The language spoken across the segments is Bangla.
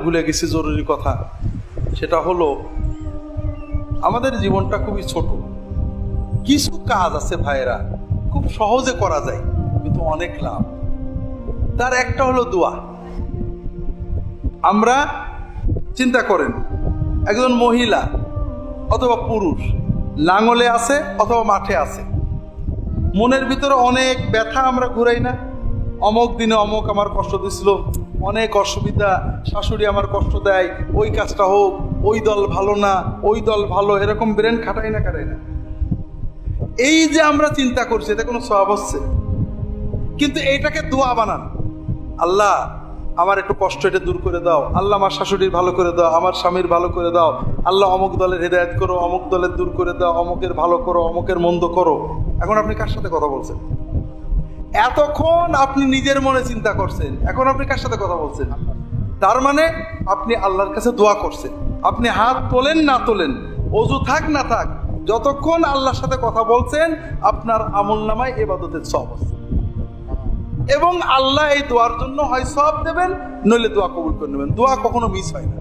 ভুলে গেছি জরুরি কথা, সেটা হলো আমাদের জীবনটা খুবই ছোট। কিছু কাজ আছে ভাইয়েরা, খুব সহজে করা যায় কিন্তু অনেক লাভ। তার একটা হলো দোয়া। আমরা চিন্তা করেন, একজন মহিলা অথবা পুরুষ লাঙলে আছে অথবা মাঠে আছে, মনের ভিতরে অনেক ব্যথা আমরা ঘুরাই না? অমুক দিনে অমুক আমার কষ্ট দিছিল, অনেক অসুবিধা, শাশুড়ি আমার কষ্ট দেয়, ওই কাজটা হোক, ওই দল ভালো না, ওই দল ভালো, এরকম ব্রেন খাটাই না? এই যে আমরা চিন্তা করছি, এটা কোনো সওয়াব হচ্ছে? কিন্তু এইটাকে দোয়া বানান, আল্লাহ আমার একটু কষ্ট এটা দূর করে দাও, আল্লাহ আমার শাশুড়ির ভালো করে দাও, আমার স্বামীর ভালো করে দাও, আল্লাহ অমুক দলের হেদায়েত করো, অমুক দলের দূর করে দাও, অমুকের ভালো করো, অমুকের মন্দ করো। এখন আপনি কার সাথে কথা বলছেন? এতক্ষণ আপনি নিজের মনে চিন্তা করছেন, এখন আপনি কার সাথে কথা বলছেন? তার মানে আপনি আল্লাহর কাছে দোয়া করছেন। আপনি হাত তোলেন না তোলেন, ওযু থাক না থাক, যতক্ষণ আল্লাহর সাথে কথা বলছেন আপনার আমলনামায় ইবাদতের সওয়াব আছে। এবং আল্লাহ এই দোয়ার জন্য হয় সওয়াব দেবেন, নইলে দোয়া কবুল করে নেবেন। দোয়া কখনো মিস হয় না।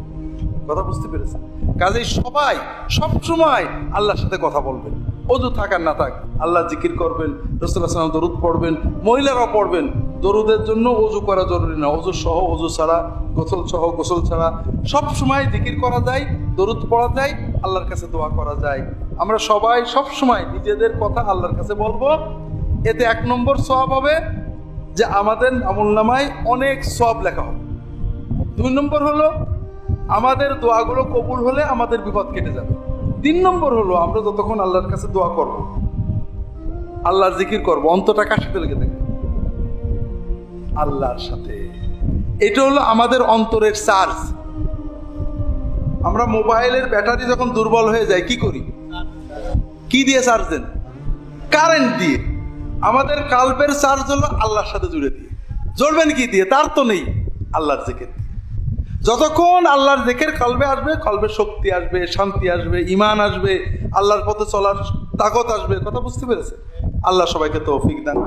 কথা বুঝতে পেরেছেন? কাজেই সবাই সব সময় আল্লাহর সাথে কথা বলবেন, ওযু থাক আর না থাক, আল্লাহ জিকির করবেন, রাসূলুল্লাহ সাল্লাল্লাহু আলাইহি ওয়াসাল্লাম দরুদ পড়বেন। মহিলারাও পড়বেন। দরুদের জন্য ওযু করা জরুরি না, ওযু সহ, ওযু ছাড়া, গোসল সহ, গোসল ছাড়া সব সময় জিকির করা যায়, দরুদ পড়া যায়, আল্লাহর কাছে দোয়া করা যায়। আমরা সবাই সব সময় নিজেদের কথা আল্লাহর কাছে বলবো। এতে 1 নম্বর সওয়াব হবে যে আমাদের আমলনামায় অনেক সওয়াব লেখা হবে। 2 নম্বর হলো আমাদের দোয়াগুলো কবুল হলে আমাদের বিপদ কেটে যাবে। 3 নম্বর হলো আমরা যতক্ষণ আল্লাহর কাছে দোয়া করব, আল্লাহর জিকির করব, অন্তরটা কার সাথে লেগে থাকবে? আল্লাহর সাথে। এটা হলো আমাদের অন্তরের চার্জ। আমরা মোবাইলের ব্যাটারি যখন দুর্বল হয়ে যায় কি করি? কি দিয়ে চার্জ দেন? কারেন্ট দিয়ে। আমাদের কালবের চার্জ হলো আল্লাহর সাথে জুড়ে দিয়ে। জ্বলবেন কি দিয়ে? তার তো নেই, আল্লাহর জিকির। যতক্ষণ আল্লাহর জিকির কলবে আসবে, কলবে শক্তি আসবে, শান্তি আসবে, ঈমান আসবে, আল্লাহর পথে চলার তাকত আসবে। কথা বুঝতে পেরেছে? আল্লাহ সবাইকে তৌফিক দান।